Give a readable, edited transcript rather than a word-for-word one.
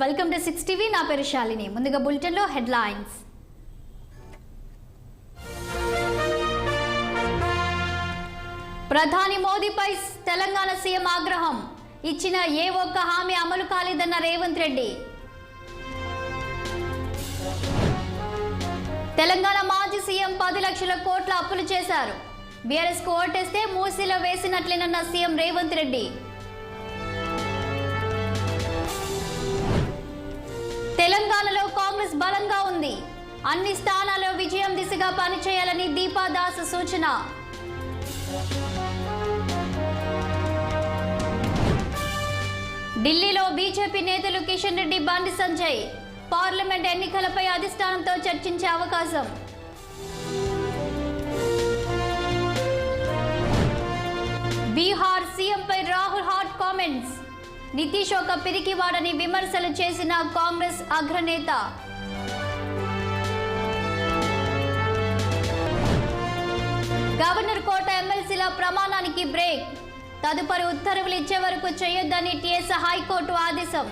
Welcome to 6 TV. నా పేరు శాలిని. ముందుగా బులెటిన్ లో హెడ్లైన్స్. ప్రధాని మోదీపై తెలంగాణ సీఎం ఆగ్రహం. ఇచ్చిన ఏ ఒక్క హామీ అమలు కాలేదన్న రేవంత్ రెడ్డి. తెలంగాణ మాజీ సీఎం 10 లక్షల కోట్ల అప్పులు చేశారు. బీఆర్ఎస్ కు ఓటేస్తే మూసీలో వేసినట్లేనన్న సీఎం రేవంత్ రెడ్డి. తెలంగాణలో కాంగ్రెస్ బలంగా ఉంది. అన్ని స్థానాల్లో విజయం దిశగా పనిచేయాలని దీపాదాస్ సూచన. ఢిల్లీలో బీజేపీ నేతలు కిషన్ రెడ్డి, బండి సంజయ్ పార్లమెంట్ ఎన్నికలపై అధిష్టానంతో చర్చించే అవకాశం. బీహార్ సీఎంపై రాహుల్ హాట్ కామెంట్స్. నితీష్ ఒక పిరికివాడని విమర్శలు చేసిన కాంగ్రెస్ అగ్రనేత. గవర్నర్ కోట ఎమ్మెల్సీల ప్రమాణానికి బ్రేక్. తదుపరి ఉత్తర్వులు ఇచ్చే వరకు చేయొద్దని టీఎస్ హైకోర్టు ఆదేశం.